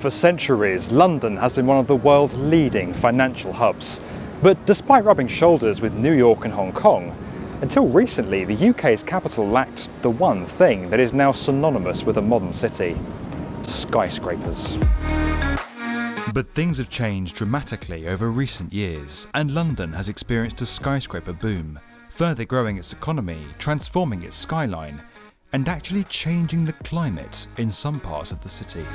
For centuries, London has been one of the world's leading financial hubs. But despite rubbing shoulders with New York and Hong Kong, until recently the UK's capital lacked the one thing that is now synonymous with a modern city: skyscrapers. But things have changed dramatically over recent years, and London has experienced a skyscraper boom, further growing its economy, transforming its skyline, and actually changing the climate in some parts of the city.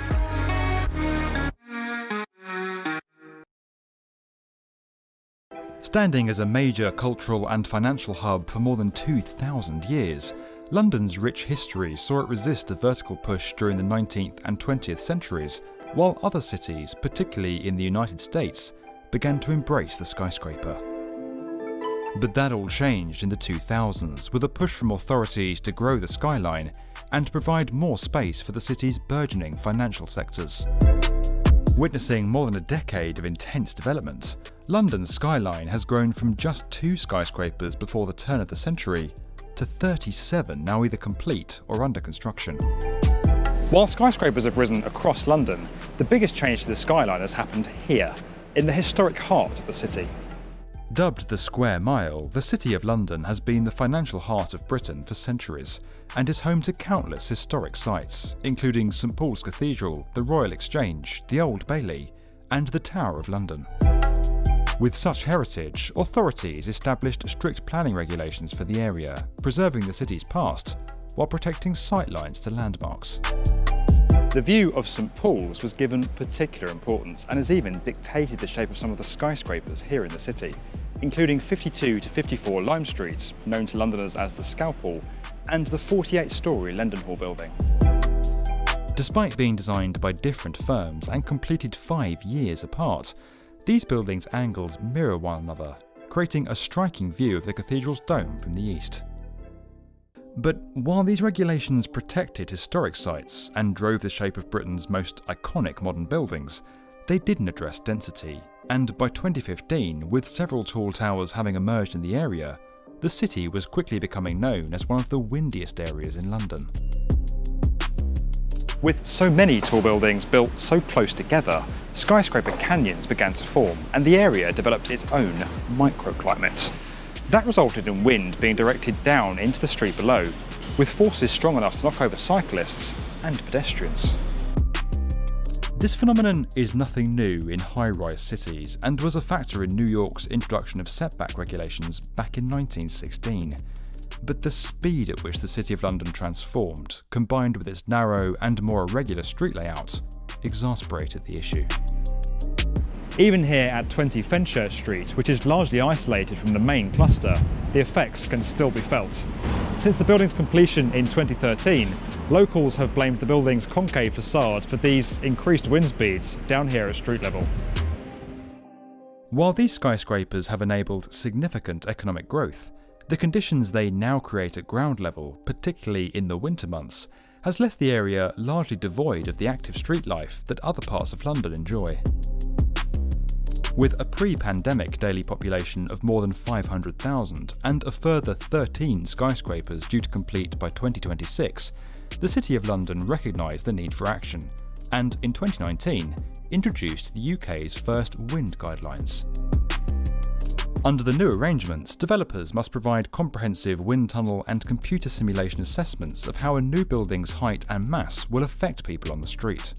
Standing as a major cultural and financial hub for more than 2,000 years, London's rich history saw it resist a vertical push during the 19th and 20th centuries, while other cities, particularly in the United States, began to embrace the skyscraper. But that all changed in the 2000s with a push from authorities to grow the skyline and provide more space for the city's burgeoning financial sectors. Witnessing more than a decade of intense development, London's skyline has grown from just 2 skyscrapers before the turn of the century to 37 now either complete or under construction. While skyscrapers have risen across London, the biggest change to the skyline has happened here, in the historic heart of the city. Dubbed the Square Mile, the City of London has been the financial heart of Britain for centuries and is home to countless historic sites, including St Paul's Cathedral, the Royal Exchange, the Old Bailey, and the Tower of London. With such heritage, authorities established strict planning regulations for the area, preserving the city's past while protecting sightlines to landmarks. The view of St Paul's was given particular importance and has even dictated the shape of some of the skyscrapers here in the city, including 52 to 54 Lime Street, known to Londoners as the Scalpel, and the 48-storey Leadenhall building. Despite being designed by different firms and completed 5 years apart, these buildings' angles mirror one another, creating a striking view of the cathedral's dome from the east. But while these regulations protected historic sites and drove the shape of Britain's most iconic modern buildings, they didn't address density, and by 2015, with several tall towers having emerged in the area, the city was quickly becoming known as one of the windiest areas in London. With so many tall buildings built so close together, skyscraper canyons began to form, and the area developed its own microclimates. That resulted in wind being directed down into the street below, with forces strong enough to knock over cyclists and pedestrians. This phenomenon is nothing new in high-rise cities and was a factor in New York's introduction of setback regulations back in 1916. But the speed at which the City of London transformed, combined with its narrow and more irregular street layout, exasperated the issue. Even here at 20 Fenchurch Street, which is largely isolated from the main cluster, the effects can still be felt. Since the building's completion in 2013, locals have blamed the building's concave facade for these increased wind speeds down here at street level. While these skyscrapers have enabled significant economic growth, the conditions they now create at ground level, particularly in the winter months, has left the area largely devoid of the active street life that other parts of London enjoy. With a pre-pandemic daily population of more than 500,000 and a further 13 skyscrapers due to complete by 2026, the City of London recognised the need for action and, in 2019, introduced the UK's first wind guidelines. Under the new arrangements, developers must provide comprehensive wind tunnel and computer simulation assessments of how a new building's height and mass will affect people on the street.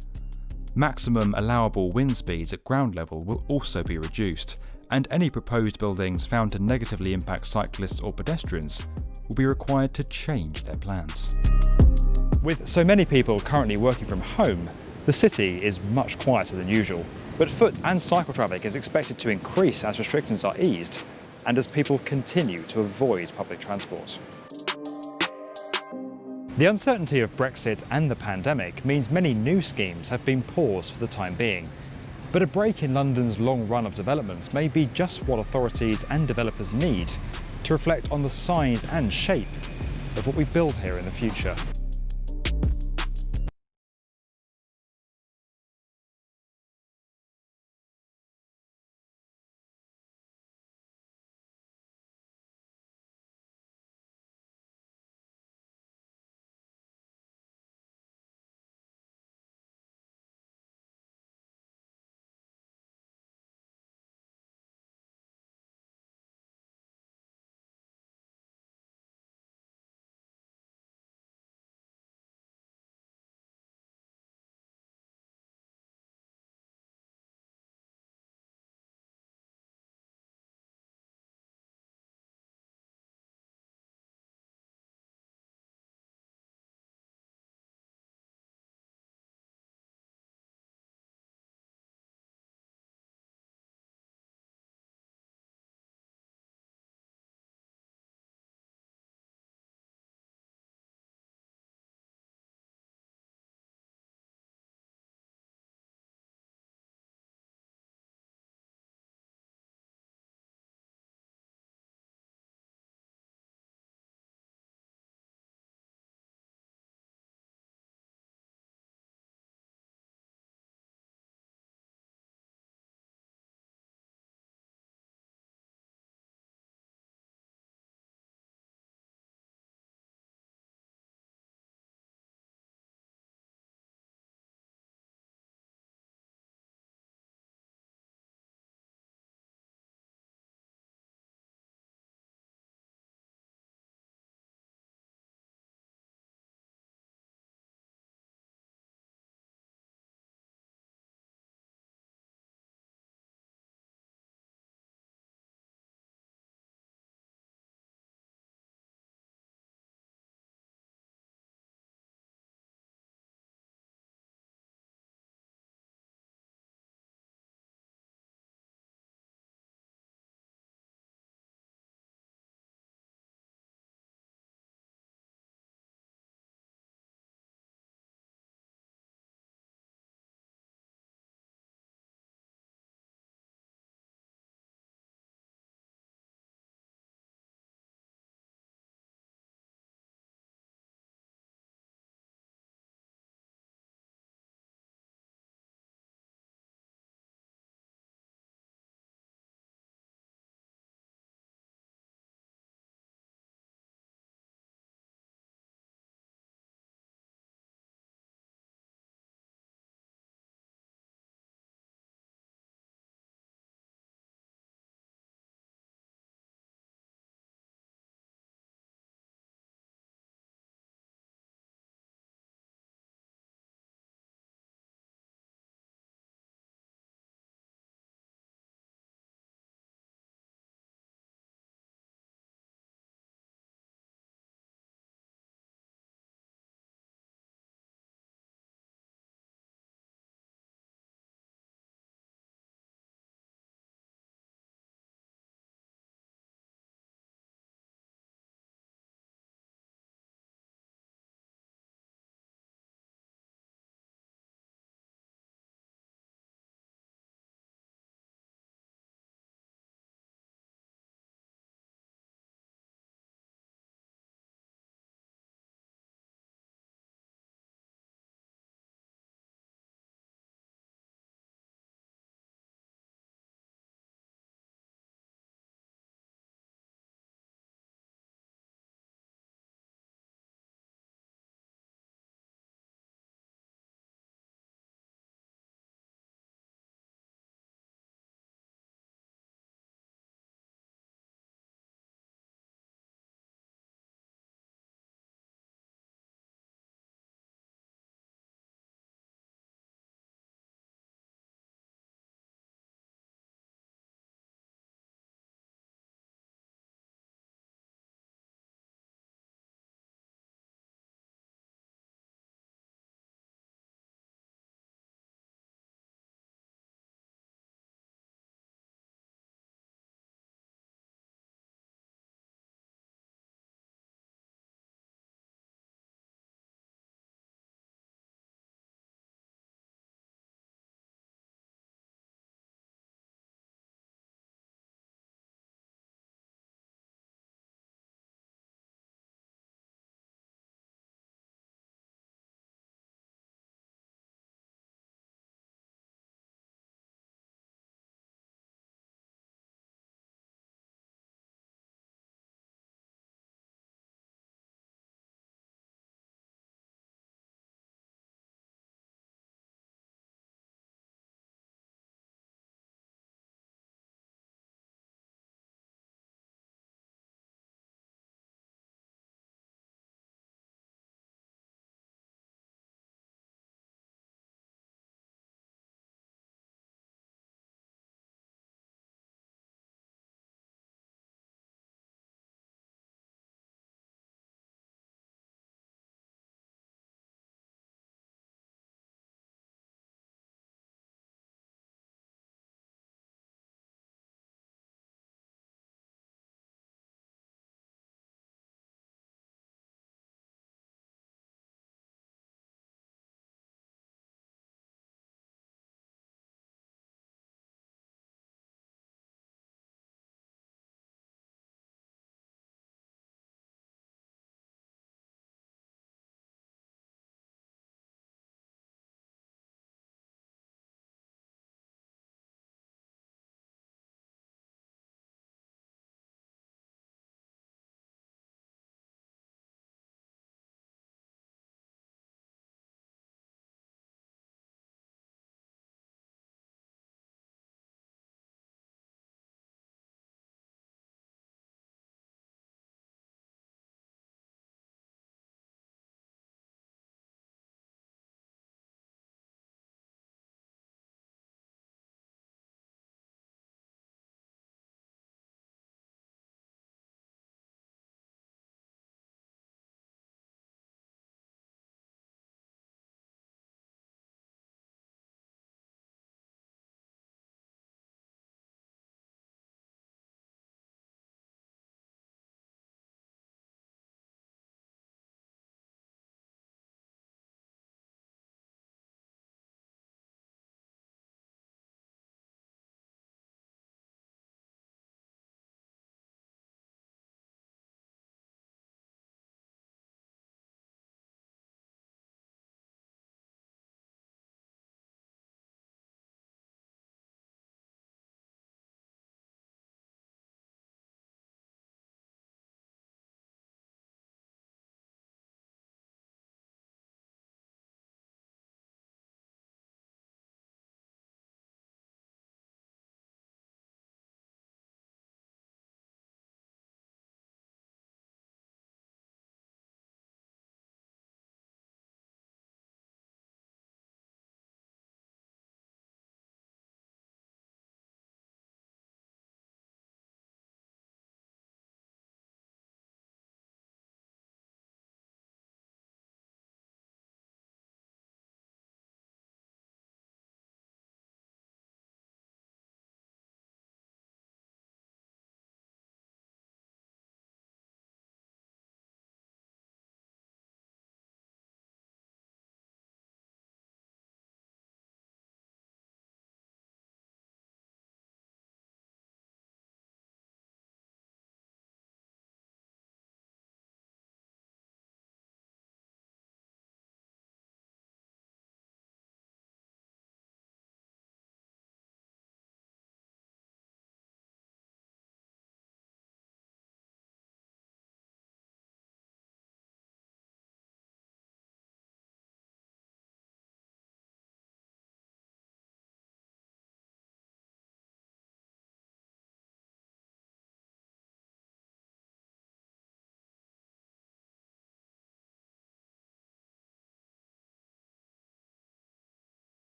Maximum allowable wind speeds at ground level will also be reduced, and any proposed buildings found to negatively impact cyclists or pedestrians will be required to change their plans. With so many people currently working from home, the city is much quieter than usual, but foot and cycle traffic is expected to increase as restrictions are eased and as people continue to avoid public transport. The uncertainty of Brexit and the pandemic means many new schemes have been paused for the time being. But a break in London's long run of development may be just what authorities and developers need to reflect on the size and shape of what we build here in the future.